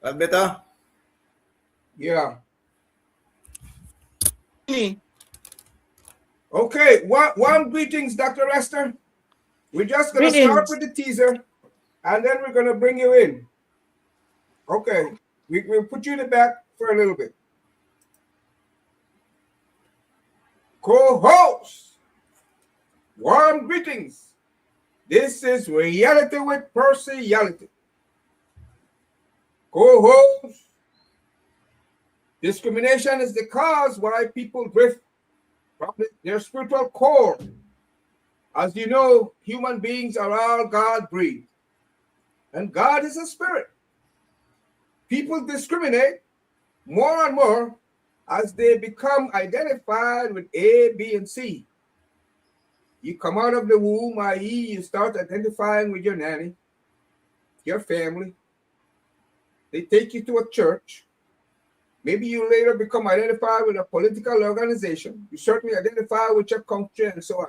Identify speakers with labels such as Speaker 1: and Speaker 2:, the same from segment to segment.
Speaker 1: That better?
Speaker 2: Yeah. Okay, one greetings, Dr. Esther. We're just going to start with the teaser, and then we're going to bring you in. Okay, we'll put you in the back for a little bit. Co-host, warm greetings. This is Reality with Partiality. Co-host, discrimination is the cause why people drift from their spiritual core. As you know, human beings are all God-breathed, and God is a spirit. People discriminate more and more as they become identified with A, B, and C. You come out of the womb, i.e., you start identifying with your nanny, your family. They take you to a church. Maybe you later become identified with a political organization. You certainly identify with your country and so on.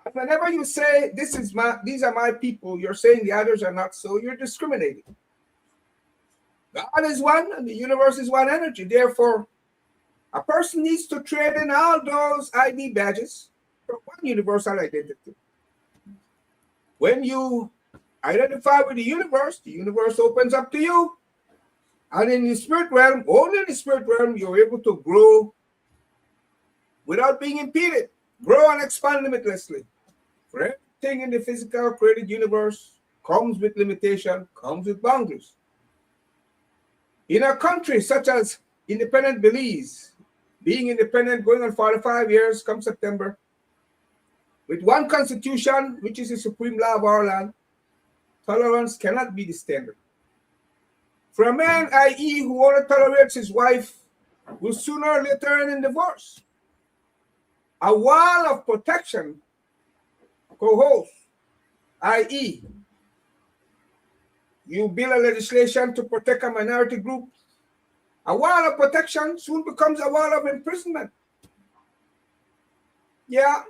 Speaker 2: And whenever you say, these are my people, you're saying the others are not so, you're discriminating. God is one and the universe is one energy. Therefore, a person needs to trade in all those ID badges for one universal identity. When you identify with the universe opens up to you. And in the spirit realm, only in the spirit realm, you're able to grow without being impeded. Grow and expand limitlessly. For everything in the physical created universe comes with limitation, comes with boundaries. In a country such as independent Belize, being independent going on 45 years come September, with one constitution, which is the supreme law of our land, tolerance cannot be the standard. For a man, i.e., who only tolerates his wife, will sooner or later end in divorce. A wall of protection, co-host, i.e., you build a legislation to protect a minority group. A wall of protection soon becomes a wall of imprisonment. Yeah.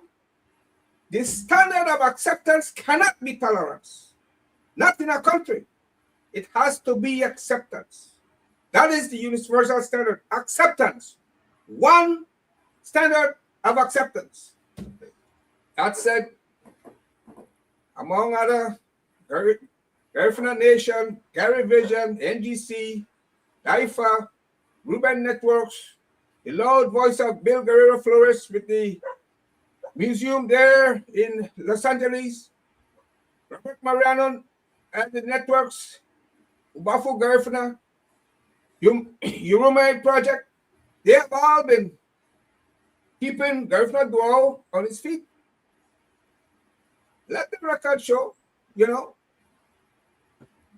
Speaker 2: The standard of acceptance cannot be tolerance. Not in a country. It has to be acceptance. That is the universal standard. Acceptance. One standard of acceptance. That said, among other, Garifuna Nation, Garivision, NGC, DIFA, Ruben Networks, the loud voice of Bill Guerrero Flores with the museum there in Los Angeles, Robert Mariano and the networks, Ubafu Garifuna, Urumai Project, they have all been keeping Garifuna Duo on his feet. Let the record show,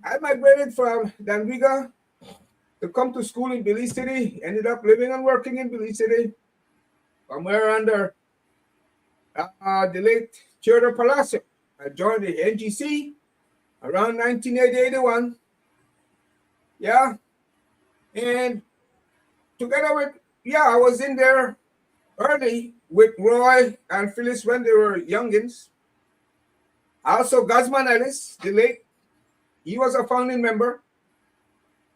Speaker 2: I migrated from Danriga to come to school in Belize City, ended up living and working in Belize City, somewhere under the late Theodore Palacio. I joined the NGC around 1981. Yeah. And together with, I was in there early with Roy and Phyllis when they were youngins. Also, Guzman Ellis, the late, he was a founding member.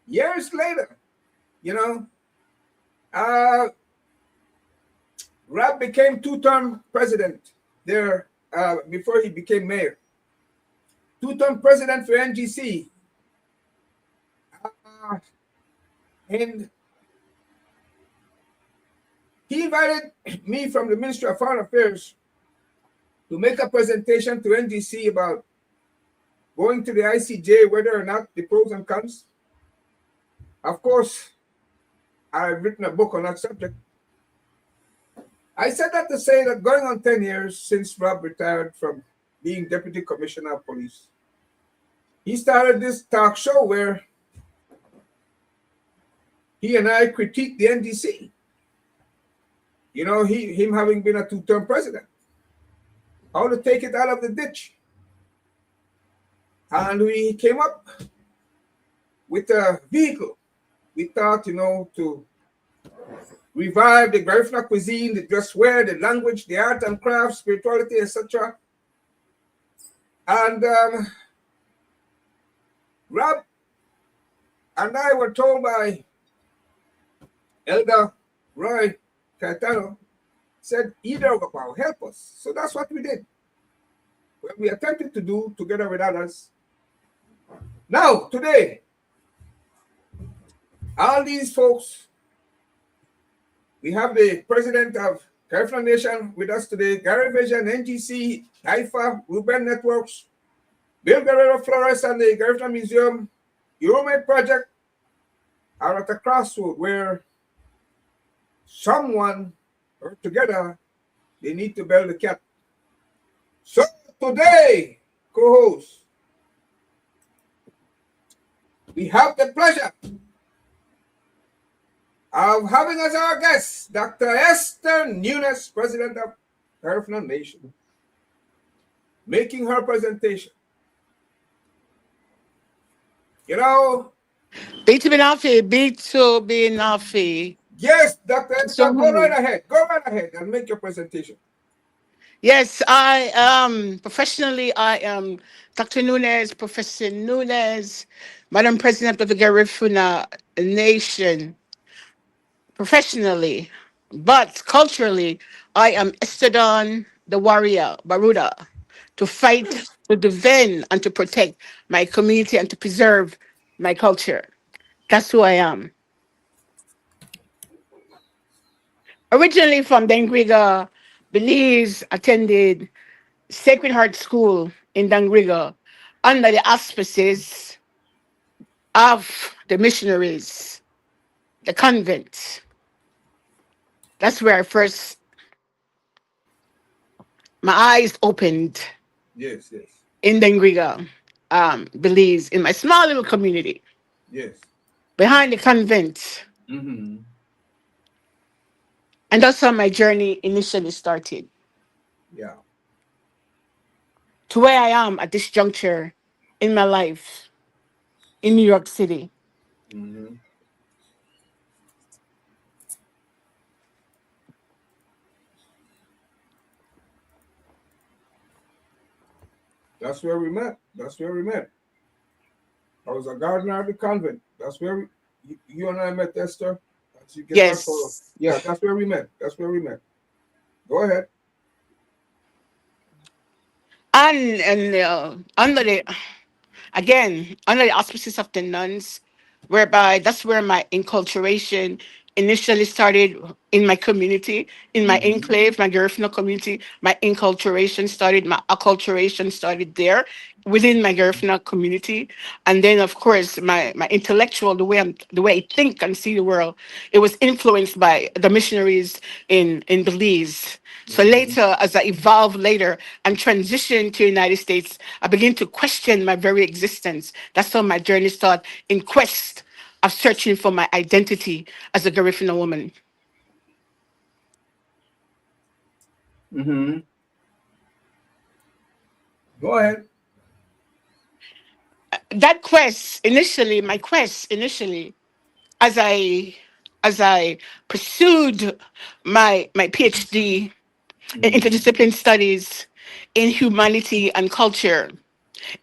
Speaker 2: Years later, Rab became two-term president there before he became mayor. Two-term president for NGC. And he invited me from the Ministry of Foreign Affairs to make a presentation to NGC about going to the ICJ, whether or not the pros and cons. Of course, I've written a book on that subject. I said that to say that going on 10 years since Rob retired from being Deputy Commissioner of Police, he started this talk show where he and I critiqued the NDC. Him having been a two-term president. How to take it out of the ditch. And we came up with a vehicle. We thought, to revive the Garifuna cuisine, the dresswear, the language, the art and craft, spirituality, etc. And Rob and I were told by Elder Roy Caetano, said, either of our help us. So that's what we did. What we attempted to do together with others. Now, today, all these folks, we have the President of Garifuna Nation with us today, Gary Vision, NGC, IFA, Ruben Networks, Bill Guerrero Flores, and the Garifuna Museum Euromate Project are at a crossroad where someone or together they need to build a cap. So today, co-host, we have the pleasure of having as our guest Dr. Esther Nunez, President of Garifuna Nation, making her presentation. You know,
Speaker 1: Beat Binafi, beat to Binafi.
Speaker 2: yes, Dr. Esther,
Speaker 1: So,
Speaker 2: go right ahead. Go right ahead and make your presentation.
Speaker 1: yes, I am professionally, I am Dr. Nunez, Professor Nunez, Madam President of the Garifuna Nation, professionally. But culturally, I am Esther, the warrior, Baruda, to fight, to defend, and to protect my community and to preserve my culture. That's who I am. Originally from Dengriga, Belize, attended Sacred Heart School in Dangriga under the auspices of the missionaries, the convent. That's where I first, my eyes opened
Speaker 2: Yes, yes,
Speaker 1: in Dangriga, Belize, in my small little community
Speaker 2: yes.
Speaker 1: behind the convent.
Speaker 2: Mm-hmm.
Speaker 1: And that's how my journey initially started
Speaker 2: Yeah.
Speaker 1: to where I am at this juncture in my life in New York City.
Speaker 2: Mm-hmm. That's where we met. That's where we met. I was a gardener at the convent. That's where you and I met, Esther. As you get up for,
Speaker 1: Yes.
Speaker 2: yeah, that's where we met. That's where we met. Go ahead.
Speaker 1: And under the again, under the auspices of the nuns, whereby that's where my enculturation initially started in my community, in my
Speaker 2: Mm-hmm.
Speaker 1: enclave, my Garifuna community. My enculturation started, my acculturation started there within my Garifuna community. And then of course my intellectual, the way I think and see the world, it was influenced by the missionaries in Belize. So
Speaker 2: Mm-hmm.
Speaker 1: later, as I evolved later and transitioned to the United States, I began to question my very existence. That's how my journey started in quest of searching for my identity as a Garifuna woman.
Speaker 2: Mm-hmm. Go ahead.
Speaker 1: That quest initially, my quest initially, as I pursued my PhD in
Speaker 2: Mm-hmm.
Speaker 1: interdisciplinary studies in humanity and culture,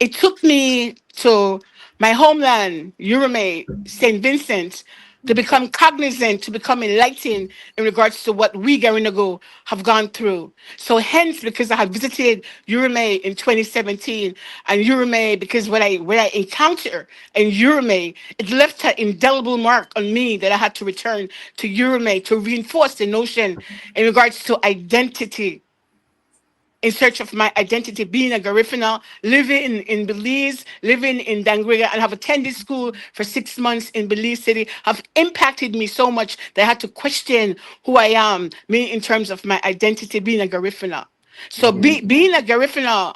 Speaker 1: it took me to my homeland, Urume, St. Vincent, to become cognizant, to become enlightened in regards to what we Garinagu have gone through. So hence, because I had visited Urume in 2017, and Urume, because when I encounter in Urume, it left an indelible mark on me that I had to return to Urume to reinforce the notion in regards to identity, in search of my identity, being a Garifuna, living in Belize, living in Dangriga, and have attended school for 6 months in Belize City, have impacted me so much that I had to question who I am, me in terms of my identity, being a Garifuna. So
Speaker 2: Mm-hmm.
Speaker 1: being a Garifuna,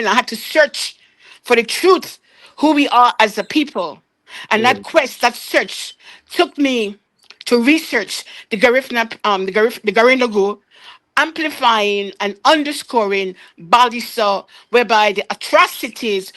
Speaker 1: I had to search for the truth, who we are as a people. And
Speaker 2: Yes.
Speaker 1: that quest, that search, took me to research the Garinagu, amplifying and underscoring Balisa, whereby the atrocities,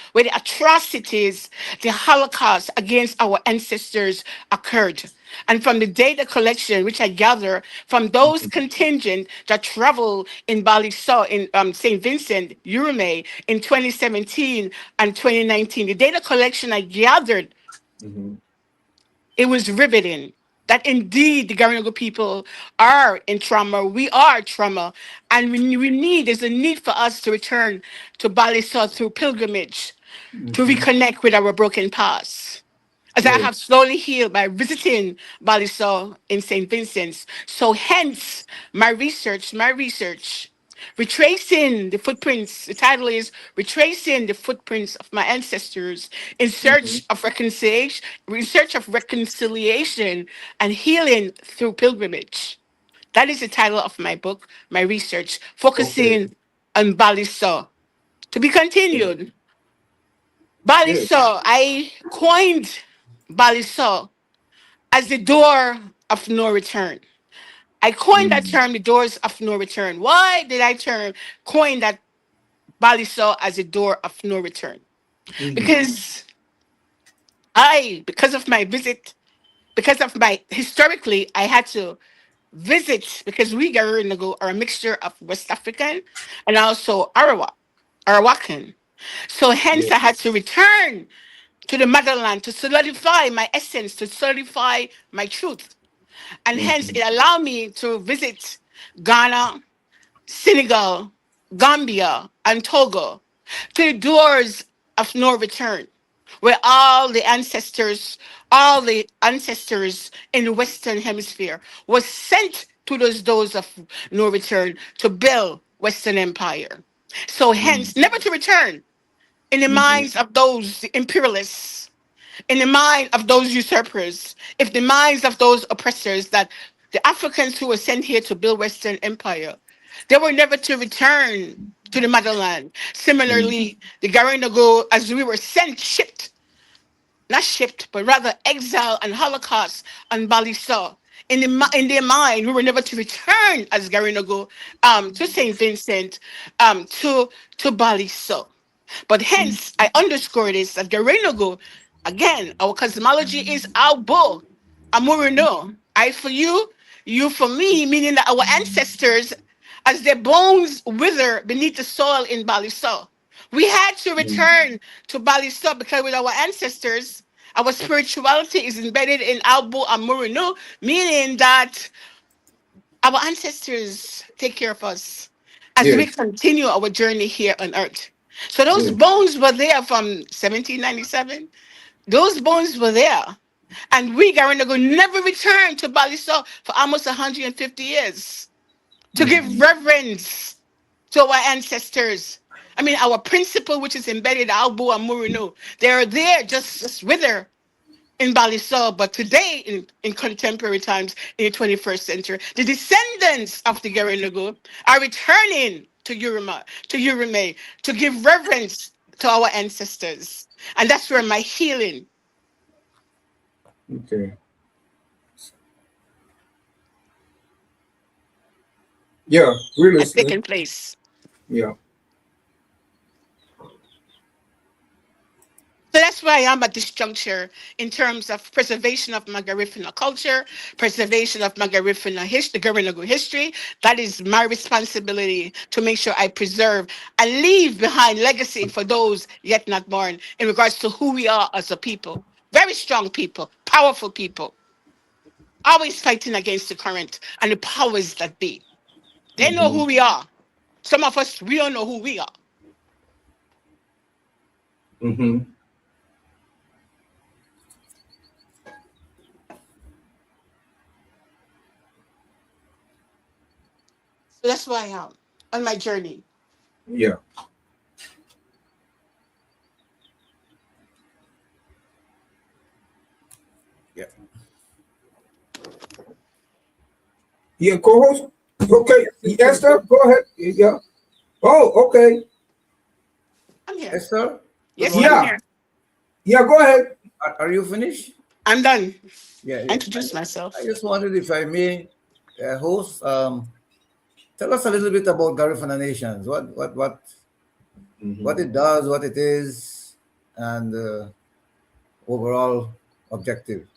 Speaker 1: the Holocaust against our ancestors occurred. And from the data collection, which I gather from those contingent that travel in Balisa, in St. Vincent, Urume, in 2017 and 2019, the data collection I gathered
Speaker 2: Mm-hmm.
Speaker 1: It was riveting that indeed the Garinagu people are in trauma. We are trauma. And there's a need for us to return to Balisol through pilgrimage to
Speaker 2: Mm-hmm.
Speaker 1: reconnect with our broken past. As I have
Speaker 2: Yes.
Speaker 1: slowly healed by visiting Balisol in St. Vincent's. So hence my research, retracing the footprints. The title is Retracing the Footprints of My Ancestors
Speaker 2: Mm-hmm.
Speaker 1: in search of reconciliation and healing through pilgrimage. That is the title of my book, my research,
Speaker 2: Okay.
Speaker 1: focusing on Balisol. To be
Speaker 2: Okay.
Speaker 1: continued.
Speaker 2: Yes.
Speaker 1: Balisol, I coined Balisol as the door of no return. I coined that
Speaker 2: Mm-hmm.
Speaker 1: term, the doors of no return. Why did I coin that Balisol as a door of no return?
Speaker 2: Mm-hmm.
Speaker 1: Because because of my visit, historically, I had to visit because we Garinagu are a mixture of West African and also Arawakan. So hence
Speaker 2: Yes.
Speaker 1: I had to return to the motherland to solidify my essence, to solidify my truth. And hence
Speaker 2: Mm-hmm.
Speaker 1: it allowed me to visit Ghana, Senegal, Gambia, and Togo to the doors of no return, where all the ancestors in the Western Hemisphere was sent to those doors of no return to build Western Empire. So hence, never to return in the
Speaker 2: Mm-hmm.
Speaker 1: minds of those imperialists, in the mind of those usurpers, if the minds of those oppressors that the Africans who were sent here to build Western Empire, they were never to return to the motherland. Similarly, the Garinagu, as we were shipped, not shipped, but rather exile and Holocaust on Balisol. In their mind, we were never to return as Garinagu to St. Vincent, to Balisol. But hence, I underscore this that Garinagu, again, our cosmology is Albo, Amurino. I for you for me, meaning that our ancestors, as their bones wither beneath the soil in Balisol, we had to
Speaker 2: Mm-hmm.
Speaker 1: return to Balisol because with our ancestors, our spirituality is embedded in Albo Amurino, meaning that our ancestors take care of us as we
Speaker 2: Yes.
Speaker 1: continue our journey here on earth. So those
Speaker 2: Yes.
Speaker 1: bones were there from 1797. Those bones were there. And we, Garinagu, never returned to Balisol for almost 150 years to
Speaker 2: Mm-hmm.
Speaker 1: give reverence to our ancestors. I mean, our principle, which is embedded, Albu and Murino, they're there just wither in Balisol, but today, in contemporary times, in the 21st century, the descendants of the Garinagu are returning to Urime, to give reverence to our ancestors. And that's where my healing
Speaker 2: Okay. Yeah. We're
Speaker 1: has
Speaker 2: listening.
Speaker 1: taken place.
Speaker 2: Yeah.
Speaker 1: So that's where I am at this juncture in terms of preservation of my Garifuna culture, preservation of my Garifuna history, Garinagu history. That is my responsibility to make sure I preserve and leave behind legacy for those yet not born in regards to who we are as a people. Very strong people, powerful people, always fighting against the current and the powers that be. They know
Speaker 2: Mm-hmm.
Speaker 1: who we are. Some of us, we don't know who we are.
Speaker 2: Mm-hmm.
Speaker 1: So that's where I am on my journey.
Speaker 2: Yeah. Yeah. Yeah. Co-host. Okay. Esther, go ahead. Yeah. Oh, okay.
Speaker 1: I'm here.
Speaker 3: Esther, good
Speaker 1: Yes, I'm
Speaker 3: morning.
Speaker 2: Yeah.
Speaker 1: here.
Speaker 2: Yeah. Go ahead.
Speaker 3: Are you finished?
Speaker 1: I'm done.
Speaker 3: Yeah,
Speaker 1: I
Speaker 3: yeah.
Speaker 1: introduced
Speaker 3: I
Speaker 1: myself.
Speaker 3: just wondered if I may, host, tell us a little bit about Garifuna Nations. What
Speaker 2: Mm-hmm.
Speaker 3: it does, what it is, and overall objective.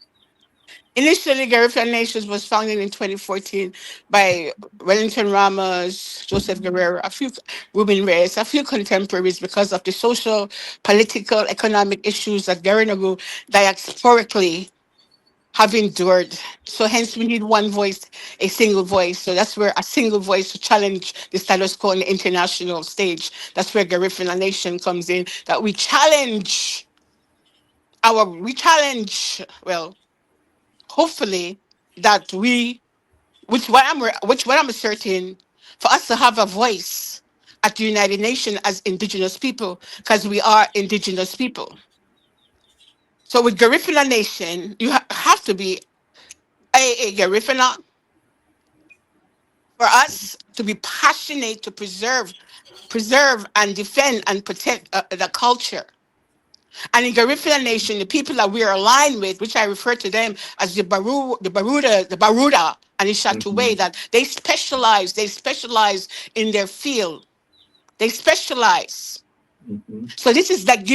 Speaker 1: Initially, Garifuna Nation was founded in 2014 by Wellington Ramos, Joseph Guerrero, a few Ruben Reyes, a few contemporaries because of the social, political, economic issues that Garinagu diasporically have endured. So hence we need one voice, a single voice. So that's where a single voice to challenge the status quo on the international stage. That's where Garifuna Nation comes in. That we challenge, well, hopefully that which what I'm asserting, for us to have a voice at the United Nations as indigenous people, because we are indigenous people. So with Garifuna Nation, you have to be a Garifuna for us to be passionate to preserve and defend and protect the culture. And in Garifuna Nation, the people that we are aligned with, which I refer to them as the Baruda and the
Speaker 2: Mhm.
Speaker 1: Shatuwe, that they specialize in their field. They specialize.
Speaker 2: Mhm.
Speaker 1: So this is like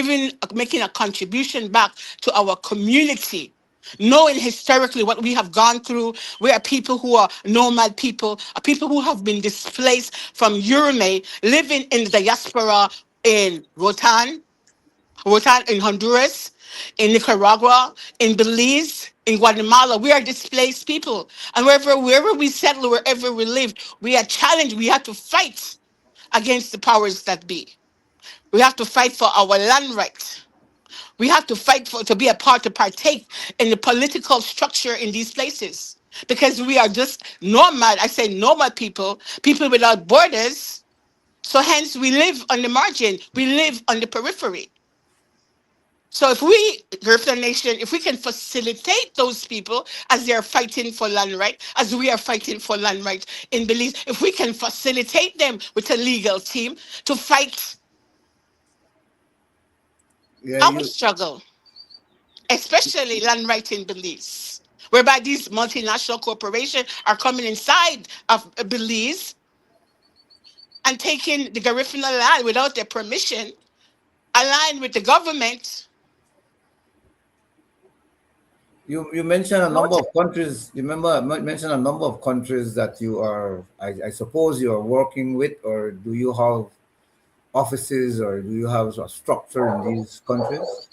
Speaker 1: making a contribution back to our community. Knowing historically what we have gone through, we are people who are nomad people, are people who have been displaced from Urume, living in the diaspora in Rotan in Honduras, in Nicaragua, in Belize, in Guatemala. We are displaced people. And wherever we settle, wherever we live, we are challenged. We have to fight against the powers that be. We have to fight for our land rights. We have to fight to be a part, to partake in the political structure in these places. Because we are just nomad, I say nomad people, people without borders. So hence we live on the margin, we live on the periphery. So if we, Garifuna Nation, if we can facilitate those people as they are fighting for land right, as we are fighting for land right in Belize, if we can facilitate them with a legal team to fight
Speaker 3: Yeah,
Speaker 1: our
Speaker 3: you
Speaker 1: struggle, especially land right in Belize, whereby these multinational corporations are coming inside of Belize and taking the Garifuna land without their permission, aligned with the government.
Speaker 3: you mentioned a number of countries. You remember mentioned a number of countries that you are. I suppose you are working with, or do you have offices, or do you have a structure in these countries?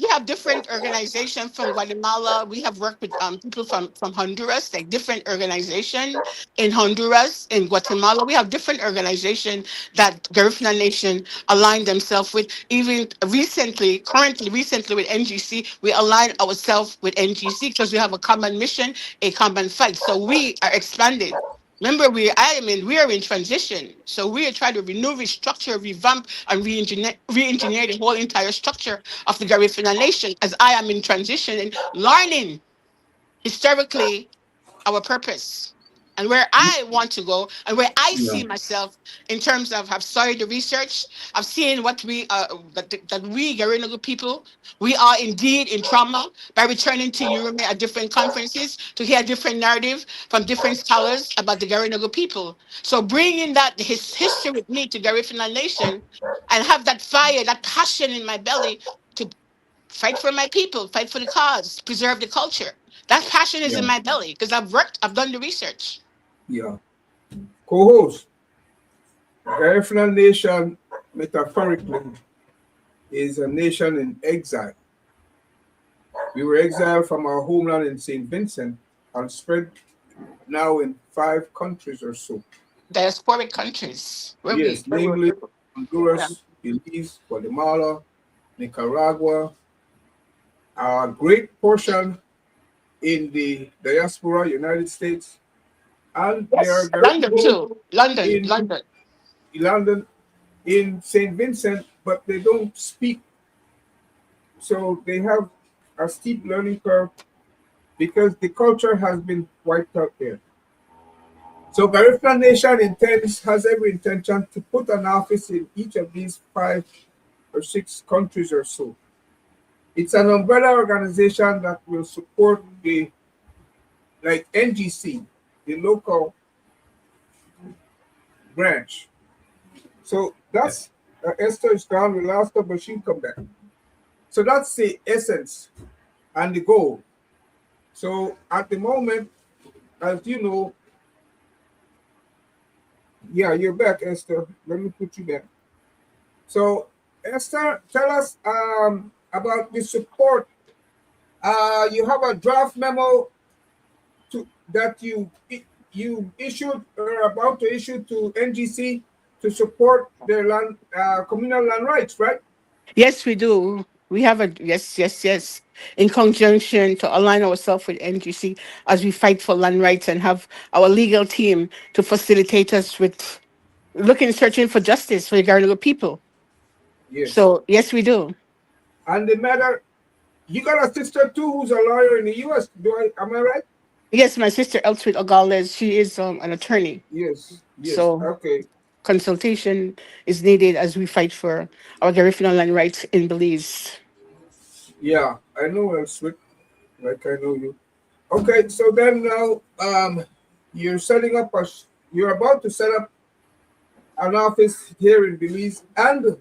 Speaker 1: We have different organizations from Guatemala. We have worked with people from Honduras, like different organization in Honduras, in Guatemala. We have different organizations that Garifuna Nation aligned themselves with. Even recently with NGC, we align ourselves with NGC because we have a common mission, a common fight. So we are expanding. Remember, we are in transition. So we are trying to renew, restructure, revamp, and re-engineer the whole entire structure of the Garifuna Nation as I am in transition and learning historically our purpose and where I want to go and where I
Speaker 2: Yeah.
Speaker 1: see myself in terms of have started the research. I've seen what that we Garinagu people, we are indeed in trauma by returning to Europe at different conferences to hear different narrative from different scholars about the Garinagu people. So bringing that history with me to Garifuna Nation and have that fire, that passion in my belly to fight for my people, fight for the cause, preserve the culture. That passion is in
Speaker 2: Yeah.
Speaker 1: my belly because I've done the research.
Speaker 2: Yeah. Co-host, Garifuna Nation, metaphorically, is a nation in exile. We were exiled from our homeland in St. Vincent and spread now in 5 countries or so.
Speaker 1: Diasporic countries
Speaker 2: Yes,
Speaker 1: where we
Speaker 2: namely
Speaker 1: yeah.
Speaker 2: Honduras, Belize, Guatemala, Nicaragua, a great portion in the diaspora, United States, and there are
Speaker 1: Yes, London
Speaker 2: Garibu
Speaker 1: too. London,
Speaker 2: in
Speaker 1: London.
Speaker 2: London, in St. Vincent, but they don't speak, so they have a steep learning curve because the culture has been wiped out there. So Garifuna Nation has every intention to put an office in each of these 5 or 6 countries or so. It's an umbrella organization that will support the like NGC, the local branch. So
Speaker 3: Yeah.
Speaker 2: that's Esther is gone. We lost her, but she'll come back. So that's the essence. and the goal. So at the moment, as you know, yeah, you're back, Esther. Let me put you back. So, Esther, tell us about the support. You have a draft memo that you issued or about to issue to NGC to support their land communal land rights, right?
Speaker 1: Yes, we do. We have a yes, yes, yes. In conjunction to align ourselves with NGC as we fight for land rights and have our legal team to facilitate us with searching for justice for the Garinagu people.
Speaker 2: Yes.
Speaker 1: So yes, we do.
Speaker 2: And the matter, you got a sister too who's a lawyer in the U.S. Am I right?
Speaker 1: Yes, my sister Elswit Ogales, she is an attorney.
Speaker 2: Yes. Yes.
Speaker 1: So
Speaker 2: Okay.
Speaker 1: consultation is needed as we fight for our Garifuna land rights in Belize.
Speaker 2: Yeah, I know Elswick, like I know you. Okay, so then now you're setting up you're about to set up an office here in Belize, and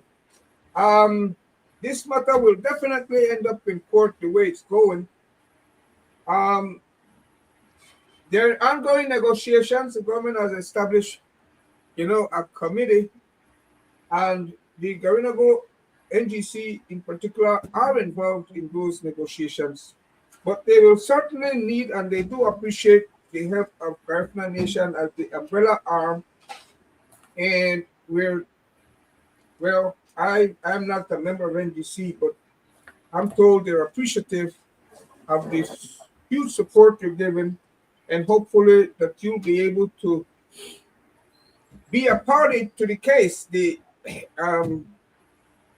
Speaker 2: um, this matter will definitely end up in court the way it's going. Um, there are ongoing negotiations. The government has established, a committee, and the Garinagu NGC in particular are involved in those negotiations. But they will certainly need, and they do appreciate the help of Garifuna Nation as the umbrella arm. And I am not a member of NGC, but I'm told they're appreciative of this huge support you're given, and hopefully that you'll be able to be a party to the case. Um,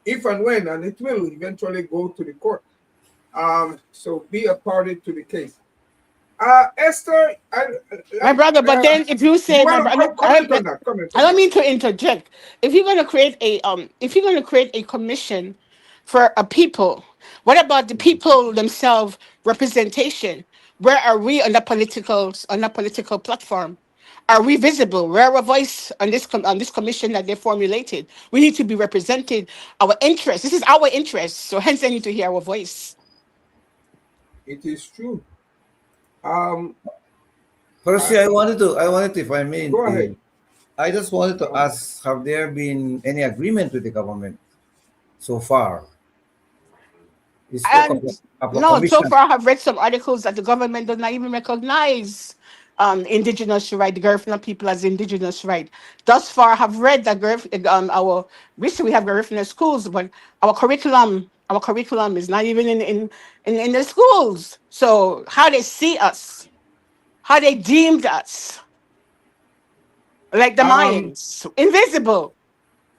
Speaker 2: if and when, and it will eventually go to the court. So be a party to the case. Esther,
Speaker 1: My brother, but then if you
Speaker 2: you
Speaker 1: say my
Speaker 2: want to
Speaker 1: brother,
Speaker 2: comment on that? Comment
Speaker 1: I
Speaker 2: on
Speaker 1: don't
Speaker 2: that.
Speaker 1: mean to interject. If you're going to create if you're going to create a commission for a people, what about the people themselves representation? Where are we on the political platform? Are we visible? Where are our voice on on this commission that they formulated? We need to be represented. Our interests. This is our interest. So hence, they need to hear our voice.
Speaker 2: It is true. Um,
Speaker 3: Firstly,
Speaker 2: uh,
Speaker 3: I wanted to, if I may,
Speaker 2: Go ahead.
Speaker 3: I just wanted to
Speaker 2: Um,
Speaker 3: ask, have there been any agreement with the government so far? You spoke
Speaker 1: And
Speaker 3: of a
Speaker 1: no, so
Speaker 3: commission.
Speaker 1: far I've read some articles that the government does not even recognize indigenous right, the Garifuna people as indigenous right. Thus far, I have read that our recently we have Garifuna schools, but our curriculum is not even in the schools. So how they see us, how they deemed us, like the
Speaker 2: um,
Speaker 1: Mayans, invisible.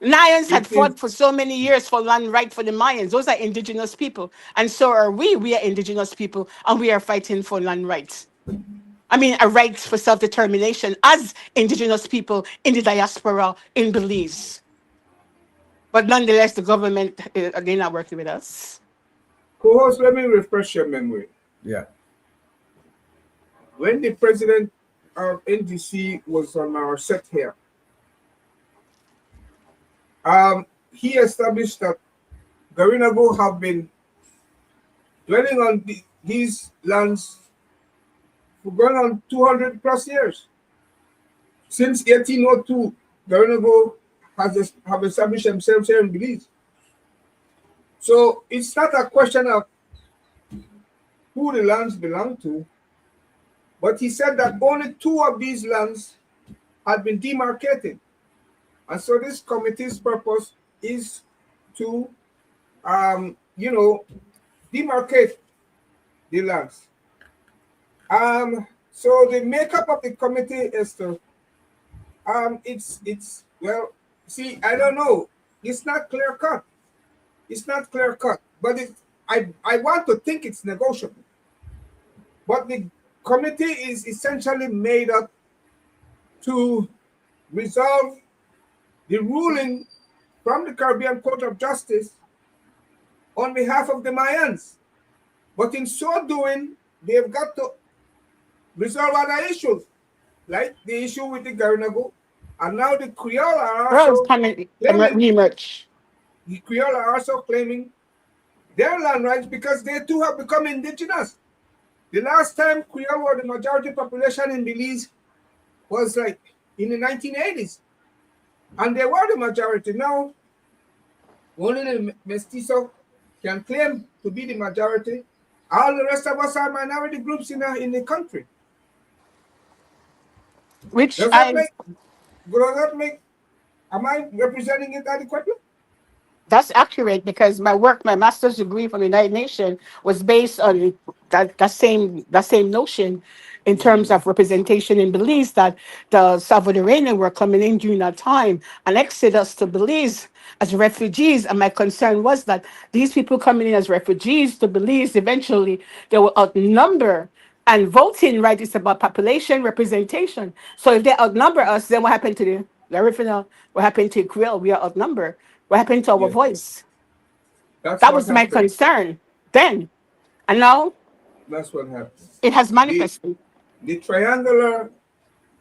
Speaker 1: Lions
Speaker 2: it
Speaker 1: had
Speaker 2: is
Speaker 1: fought for so many years for land right for the Mayans. Those are indigenous people. And so are we. We are indigenous people and we are fighting for land rights. I mean, a right for self determination as indigenous people in the diaspora in Belize. But nonetheless, the government, they're not working with us.
Speaker 2: co-host. Let me refresh your memory.
Speaker 3: Yeah.
Speaker 2: When the president of NGC was on our set here, he established that Garinagu have been dwelling on these lands for going on 200 plus years. Since 1802, Garinagu have established themselves here in Belize. So it's not a question of who the lands belong to, but he said that only two of these lands had been demarcated. And so this committee's purpose is to, demarcate the lands. So the makeup of the committee is to, well, see, I don't know. It's not clear cut. It's not clear cut, but I want to think it's negotiable. But the committee is essentially made up to resolve the ruling from the Caribbean Court of Justice on behalf of the Mayans. But in so doing, they've got to resolve other issues, like the issue with the Garinagu. And now the
Speaker 1: Well, it's coming,
Speaker 2: claiming
Speaker 1: reemerge.
Speaker 2: the Creole are also claiming their land rights because they too have become indigenous. The last time Creole were the majority population in Belize was like in the 1980s, and they were the majority. Now, only the mestizo can claim to be the majority. All the rest of us are minority groups in the country.
Speaker 1: which
Speaker 2: Does that
Speaker 1: I
Speaker 2: make, does that make, am I representing it adequately?
Speaker 1: That's accurate because my work, my master's degree from the United Nations, was based on that same notion in terms of representation in Belize, that the Salvadorian were coming in during that time, an exodus to Belize as refugees. And my concern was that these people coming in as refugees to Belize, eventually they will outnumber, and voting right is about population representation. So if they outnumber us, then what happened to the Garifuna? What happened to Creole? We are outnumbered. What happened to our
Speaker 2: Yes,
Speaker 1: voice?
Speaker 2: that's
Speaker 1: That
Speaker 2: what
Speaker 1: was my
Speaker 2: happened.
Speaker 1: concern then. And now
Speaker 2: That's what happened.
Speaker 1: it has
Speaker 2: The
Speaker 1: manifested.
Speaker 2: the triangular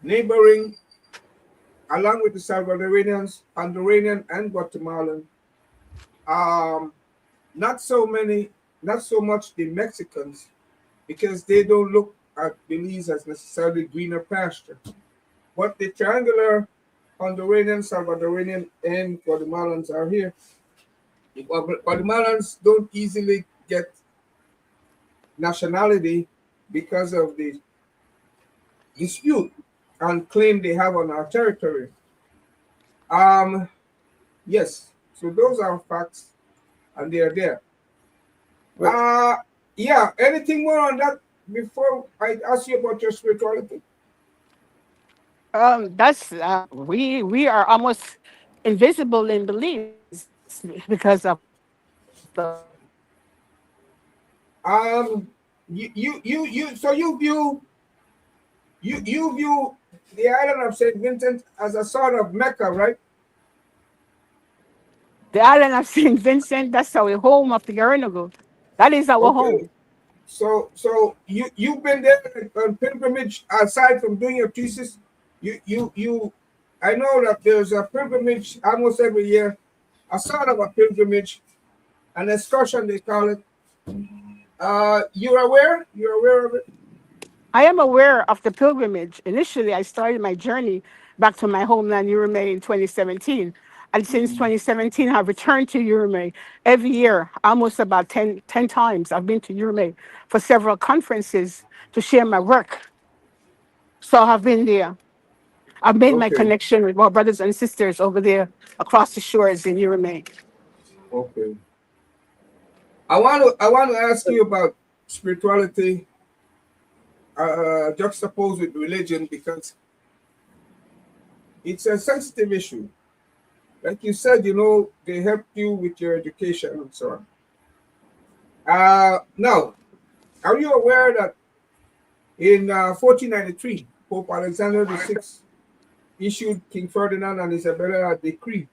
Speaker 2: neighboring, along with the Salvadorians, Honduranian, and Guatemalan, um, not so many, not so much the Mexicans, because they don't look at Belize as necessarily greener pasture. But the triangular Honduranian, Salvadorian, and Guatemalans are here. The Guatemalans don't easily get nationality because of the dispute and claim they have on our territory. Um, yes, so those are facts, and they are there.
Speaker 3: Well,
Speaker 2: Uh yeah. Anything more on that before I ask you about your spirituality?
Speaker 1: That's we are almost invisible in Belize because of the
Speaker 2: Um, so you view the island of Saint Vincent as a sort of Mecca, right?
Speaker 1: the island of Saint Vincent. That's our home of the Garinagu. That is our
Speaker 2: Okay.
Speaker 1: home.
Speaker 2: So you've been there on pilgrimage aside from doing your thesis. You I know that there's a pilgrimage almost every year, a sort of a pilgrimage, an excursion they call it. You're aware? You're aware of it?
Speaker 1: I am aware of the pilgrimage. Initially, I started my journey back to my homeland, Urume, in 2017. And since 2017, I've returned to Urume every year, almost about ten times. I've been to Urume for several conferences to share my work. So I've been there. I've made my
Speaker 2: Okay,
Speaker 1: connection with my brothers and sisters over there across the shores in Urume.
Speaker 2: okay. I want to ask you about spirituality juxtaposed with religion because it's a sensitive issue. Like you said, they helped you with your education and so on. Now, are you aware that in 1493, Pope Alexander VI issued King Ferdinand and Isabella a decree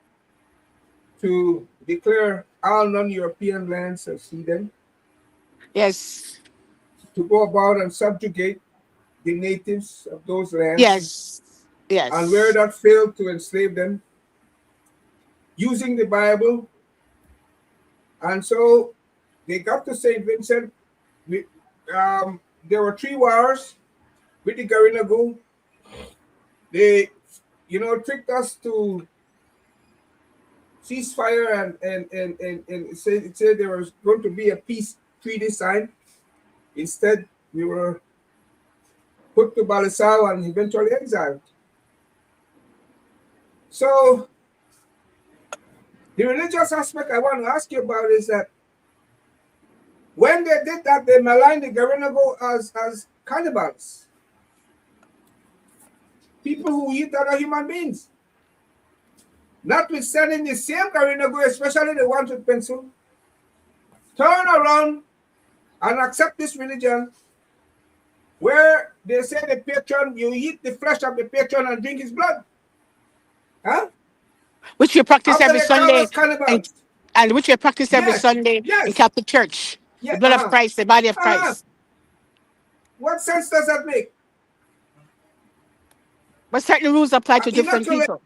Speaker 2: to declare all non-European lands as heathen,
Speaker 1: Yes,
Speaker 2: to go about and subjugate the natives of those lands,
Speaker 1: yes,
Speaker 2: and where
Speaker 1: yes,
Speaker 2: that failed to enslave them, using the Bible. And so they got to St. Vincent. There were 3 wars with the Garinagu. They, tricked us to ceasefire and it said there was going to be a peace treaty signed. Instead, we were put to Balisao and eventually exiled. So the religious aspect I want to ask you about is that when they did that, they maligned the Garinagu as cannibals, people who eat other human beings. Notwithstanding, the same Garinagu, especially the ones with pencil, turn around and accept this religion where they say the patron, you eat the flesh of the patron and drink his blood. Huh?
Speaker 1: which you practice
Speaker 2: After
Speaker 1: every
Speaker 2: they call
Speaker 1: Sunday,
Speaker 2: us
Speaker 1: and
Speaker 2: cannibals.
Speaker 1: and which you practice every
Speaker 2: Yes,
Speaker 1: Sunday in
Speaker 2: yes,
Speaker 1: Catholic Church. The
Speaker 2: yeah.
Speaker 1: blood of Christ, the body of
Speaker 2: Uh-huh.
Speaker 1: Christ.
Speaker 2: What sense does that make?
Speaker 1: But certain rules apply to different
Speaker 2: Inoculation.
Speaker 1: people.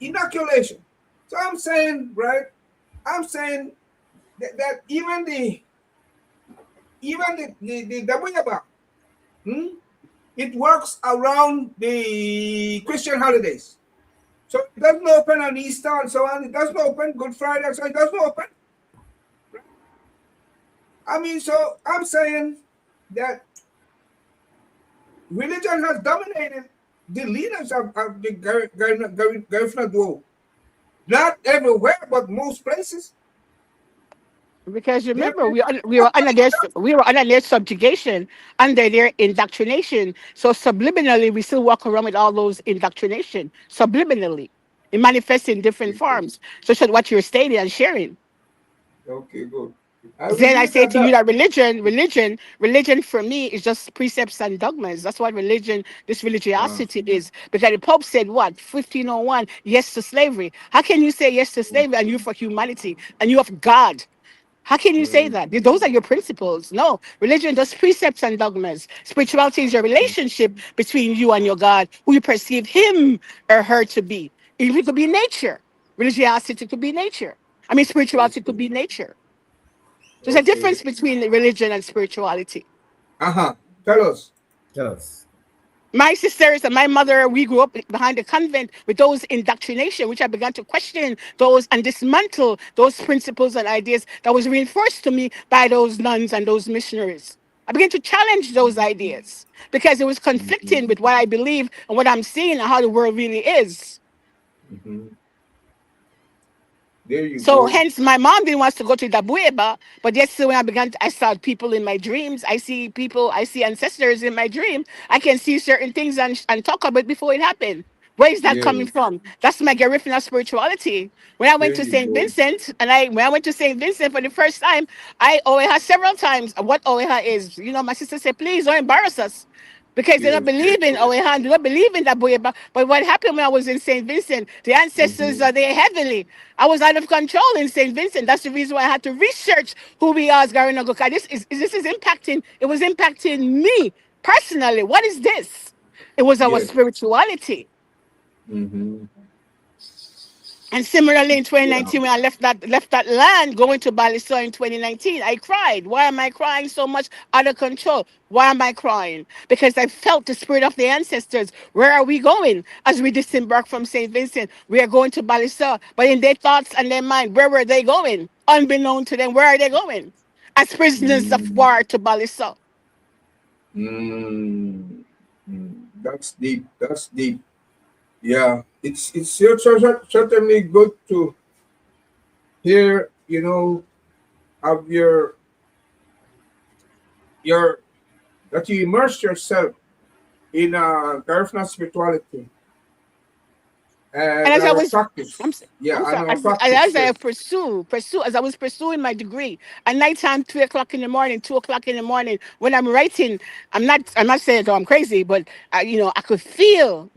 Speaker 2: Inoculation. So I'm saying, right? I'm saying that even the Dabuyaba, it works around the Christian holidays. So it doesn't open on Easter and so on. It doesn't open Good Friday and so on. It doesn't open. I mean, so I'm saying that religion has dominated the leaders of the Garifuna duo. Not everywhere, but most places.
Speaker 1: Because
Speaker 2: They're
Speaker 1: remember, we were under their subjugation, under their indoctrination. So subliminally, we still walk around with all those indoctrination. Subliminally, it manifests in different forms. So, what you're stating and sharing.
Speaker 2: okay, good. I
Speaker 1: Then I
Speaker 2: believe
Speaker 1: say
Speaker 2: that
Speaker 1: to you that religion for me is just precepts and dogmas. That's what religion, this
Speaker 2: uh,
Speaker 1: religiosity is. Because the Pope said what? 1501, yes to slavery. How can you say yes to slavery and you for humanity and you of God? How can you say
Speaker 2: mm,
Speaker 1: that? Those are your principles. No, religion does precepts and dogmas. Spirituality is your relationship between you and your God, who you perceive him or her to be. It could be nature. Religiosity could be nature. I mean, spirituality could
Speaker 2: okay,
Speaker 1: be nature. There's a
Speaker 2: okay.
Speaker 1: difference between religion and spirituality.
Speaker 2: Uh-huh. Tell us.
Speaker 3: Tell us.
Speaker 1: My sisters and my mother, we grew up behind the convent with those indoctrination, which I began to question those and dismantle those principles and ideas that was reinforced to me by those nuns and those missionaries. I began to challenge those ideas because it was conflicting with what I believe and what I'm seeing and how the world really is.
Speaker 2: Mm-hmm. There you
Speaker 1: So
Speaker 2: go.
Speaker 1: hence my mom didn't want to go to Dabueba, but yesterday when I saw people in my dreams. I see people, I see ancestors in my dream. I can see certain things and talk about it before it happened. Where is that coming
Speaker 2: Yes.
Speaker 1: from? That's my Garifuna spirituality. When I went
Speaker 2: There
Speaker 1: to
Speaker 2: you
Speaker 1: St.
Speaker 2: go.
Speaker 1: Vincent, when I went to St. Vincent for the first time, I Oeha several times what Oeha is. You know, my sister said, please don't embarrass us because they don't
Speaker 2: Yes.
Speaker 1: believe in Oehan, they don't believe in that Boyeba. But what happened when I was in St. Vincent, the ancestors
Speaker 2: Mm-hmm.
Speaker 1: are there heavily. I was out of control in St. Vincent. That's the reason why I had to research who we are as Garinagu. This is impacting, it was impacting me personally. What is this? It was our
Speaker 2: Yes.
Speaker 1: spirituality.
Speaker 2: Mm-hmm.
Speaker 1: And similarly, in
Speaker 2: Yeah.
Speaker 1: 2019, when I left that land, going to Baliso in 2019, I cried. Why am I crying so much? Out of control. Why am I crying? Because I felt the spirit of the ancestors. Where are we going? As we disembark from St. Vincent, we are going to Baliso. But in their thoughts and their mind, where were they going? Unbeknown to them, where are they going? As prisoners of
Speaker 2: Mm.
Speaker 1: war to Baliso.
Speaker 2: Mm. Mm. That's deep. That's deep. Yeah. It's certainly good to hear, of your that you immerse yourself in Garifuna spirituality
Speaker 1: And
Speaker 2: and
Speaker 1: as I
Speaker 2: our
Speaker 1: was,
Speaker 2: practice. Yeah,
Speaker 1: I'm
Speaker 2: and
Speaker 1: sorry,
Speaker 2: our practice.
Speaker 1: as I
Speaker 2: Yes.
Speaker 1: as I was pursuing my degree at nighttime, 3 o'clock in the morning, 2 o'clock in the morning, when I'm writing, I'm not saying that I'm crazy, but I could feel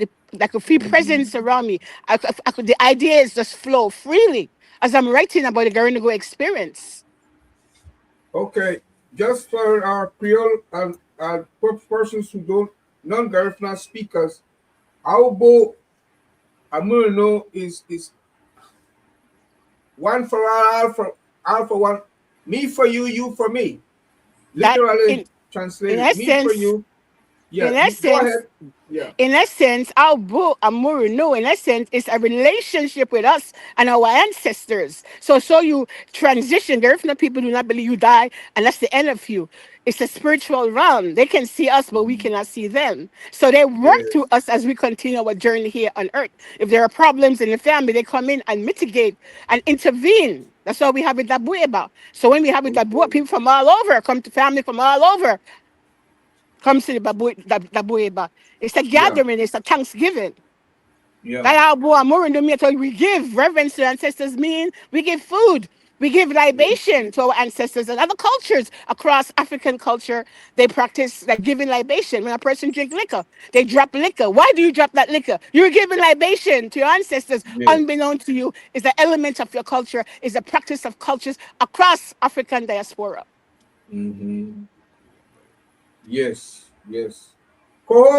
Speaker 2: Mhm.
Speaker 1: presence around me. The ideas just flow freely as I'm writing about the Garinagu experience.
Speaker 2: Okay. Just for our Creole and persons who don't non-Garifuna speakers, Aubo Amurino is one for all for one, me for you, you for me.
Speaker 1: That
Speaker 2: Literally
Speaker 1: in
Speaker 2: translated, me for
Speaker 1: essence,
Speaker 2: you. Yeah,
Speaker 1: in
Speaker 2: you go
Speaker 1: essence,
Speaker 2: ahead. Yeah.
Speaker 1: in essence, our book Amuru no, in essence, is a relationship with us and our ancestors. So you transition. There, if not people do not believe you die, and that's the end of you. It's a spiritual realm. They can see us, but we cannot see them. So they work through
Speaker 2: Yes.
Speaker 1: us as we continue our journey here on earth. If there are problems in the family, they come in and mitigate and intervene. That's what we have with Dabueba. So when we have with Dabueba,
Speaker 2: Okay.
Speaker 1: people from all over come to family from all over comes to Dabueba. It's a
Speaker 2: Yeah.
Speaker 1: gathering, it's a thanksgiving.
Speaker 2: Yeah.
Speaker 1: That our boy we give reverence to ancestors mean we give food. We give
Speaker 2: Yes.
Speaker 1: libation to our ancestors and other cultures across African culture. They practice like giving libation. When a person drink liquor, they drop liquor. Why do you drop that liquor? You're giving libation to your ancestors,
Speaker 2: Yes.
Speaker 1: unbeknown to you. Is an element of your culture. Is a practice of cultures across African diaspora.
Speaker 2: Mm-hmm. Yes. Yes.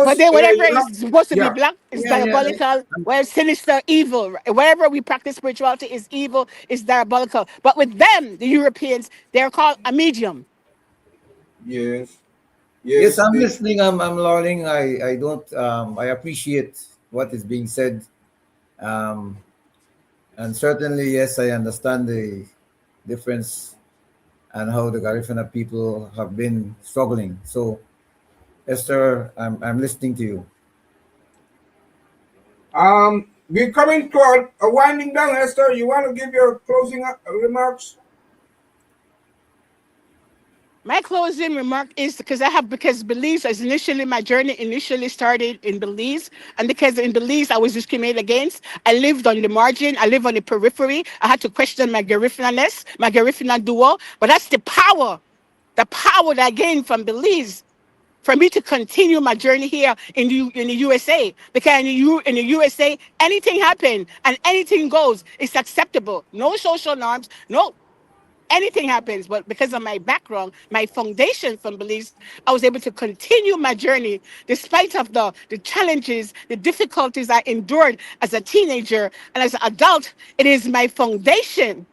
Speaker 1: But
Speaker 2: Co-host,
Speaker 1: then whatever
Speaker 2: you
Speaker 1: is
Speaker 2: have,
Speaker 1: supposed to be
Speaker 2: yeah.
Speaker 1: black is
Speaker 3: Yeah, yeah.
Speaker 1: diabolical, where sinister, evil. Wherever we practice spirituality is evil, is diabolical. But with them, the Europeans, they're called a medium.
Speaker 2: Yes,
Speaker 3: Yes,
Speaker 2: yes,
Speaker 3: I'm
Speaker 2: they,
Speaker 3: listening. I'm learning. I don't. I appreciate what is being said. Um, and certainly, yes, I understand the difference and how the Garifuna people have been struggling. So, Esther, I'm listening to you.
Speaker 2: we're coming to a winding down, Esther. You want to give your closing remarks?
Speaker 1: My closing remark is because Belize is initially my journey initially started in Belize, and because in Belize I was discriminated against. I lived on the margin, I lived on the periphery. I had to question my Garifuna-ness, my Garifuna duo, but that's the power that I gained from Belize for me to continue my journey here in the USA. Because in the USA, anything happen and anything goes. It's acceptable. No social norms. No, anything happens. But because of my background, my foundation from Belize, I was able to continue my journey despite of the challenges, the difficulties I endured as a teenager and as an adult. It is my foundation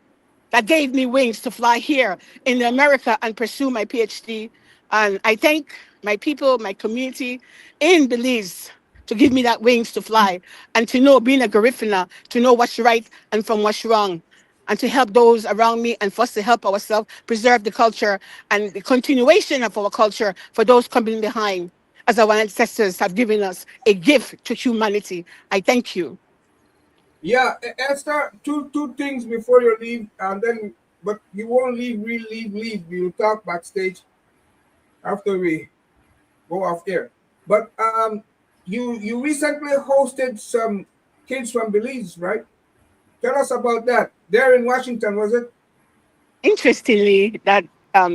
Speaker 1: that gave me wings to fly here in America and pursue my PhD. And I thank my people, my community in Belize to give me that wings to fly and to know, being a Garifuna, to know what's right and from what's wrong, and to help those around me and for us to help ourselves preserve the culture and the continuation of our culture for those coming behind, as our ancestors have given us a gift to humanity. I thank you.
Speaker 2: Yeah, Esther, two things before you leave, and then, but you won't leave. We'll talk backstage after we go off air. But you recently hosted some kids from Belize, right? Tell us about that. There in Washington, was it?
Speaker 1: Interestingly, that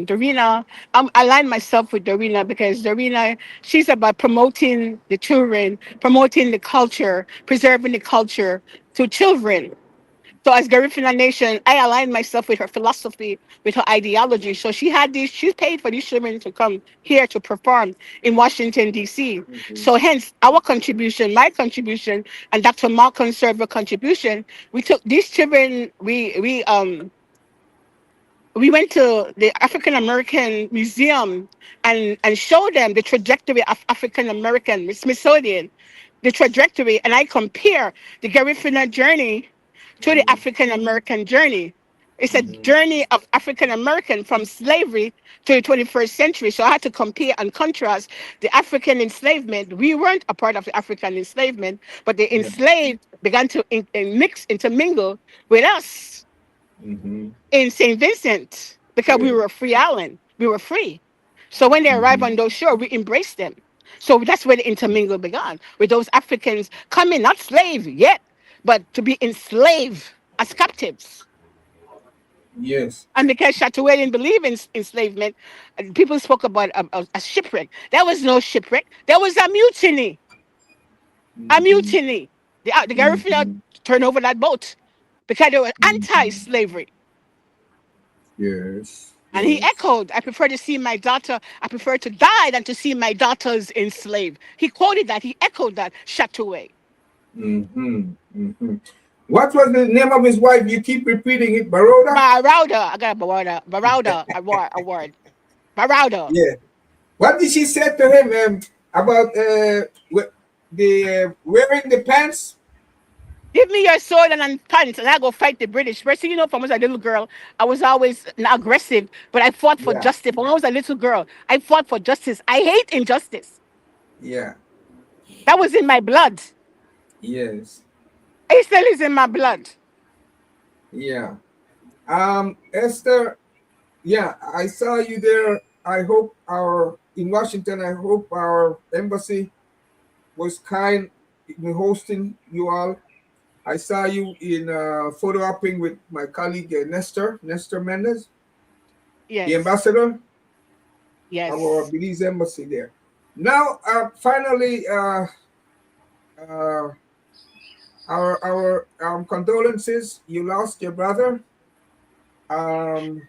Speaker 1: Dorina, I align myself with Dorina because Dorina, she's about promoting the children, promoting the culture, preserving the culture to children. So as Garifuna Nation, I align myself with her philosophy, with her ideology. So she paid for these children to come here to perform in Washington, D.C.
Speaker 2: Hmm.
Speaker 1: So hence our contribution, my contribution, and Dr. Malcolm Server contribution, we took these children, we went to the African American Museum and showed them the trajectory of African American Smithsonian, the trajectory, and I compare the Garifuna journey to the
Speaker 2: Hmm.
Speaker 1: African American journey. It's a
Speaker 2: Hmm.
Speaker 1: journey of African American from slavery to the 21st century. So I had to compare and contrast the African enslavement. We weren't a part of the African enslavement, but the
Speaker 2: Yeah.
Speaker 1: enslaved began to mix, intermingle with us
Speaker 2: Hmm.
Speaker 1: in St. Vincent because we
Speaker 2: Yeah.
Speaker 1: were a free island. We were free. So when they arrived
Speaker 2: Hmm.
Speaker 1: on those shores, we embraced them. So that's where the intermingle began, with those Africans coming, not slave yet, but to be enslaved as captives.
Speaker 2: Yes.
Speaker 1: And because Chateauet didn't believe in enslavement, people spoke about a shipwreck. There was no shipwreck. There was a mutiny. A
Speaker 2: Hmm.
Speaker 1: mutiny. The Garifuna
Speaker 2: Hmm.
Speaker 1: turned over that boat because they were
Speaker 2: Hmm.
Speaker 1: anti-slavery.
Speaker 2: Yes.
Speaker 1: And he
Speaker 2: Yes.
Speaker 1: echoed, I prefer to see my daughter, I prefer to die than to see my daughters enslaved. He quoted that, he echoed that, Chateauet.
Speaker 2: Hmm. Hmm. What was the name of his wife? You keep repeating it, Baroda.
Speaker 1: Barauda, I got a Barauda award. Barauda.
Speaker 2: Yeah. What did she say to him about the wearing the pants?
Speaker 1: Give me your sword and pants, and I go fight the British. First thing you know, from when I was a little girl, I was always not aggressive, but I fought for
Speaker 2: Yeah.
Speaker 1: justice. When I was a little girl, I fought for justice. I hate injustice.
Speaker 2: Yeah.
Speaker 1: That was in my blood.
Speaker 2: Yes.
Speaker 1: It still is in my blood.
Speaker 2: Yeah. Esther, yeah, I saw you there. I hope our in Washington, I hope our embassy was kind in hosting you all. I saw you in photo opping with my colleague Nestor Mendez, the
Speaker 1: Yes,
Speaker 2: ambassador of our
Speaker 1: yes.
Speaker 2: Belize embassy there. Now, finally, uh, our condolences. You lost your brother, um,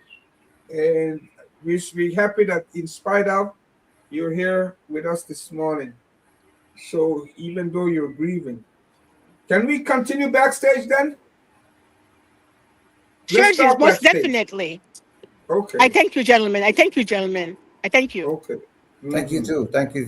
Speaker 2: and we happy that in spite of you're here with us this morning. So even though you're grieving, can we continue backstage then? Let's
Speaker 1: Sure, sis,
Speaker 2: talk
Speaker 1: most
Speaker 2: backstage.
Speaker 1: definitely. I
Speaker 2: Okay.
Speaker 1: thank you, gentlemen. I thank you, gentlemen. I thank you.
Speaker 2: Okay.
Speaker 3: Thank you
Speaker 2: Mhm.
Speaker 3: too. Thank you.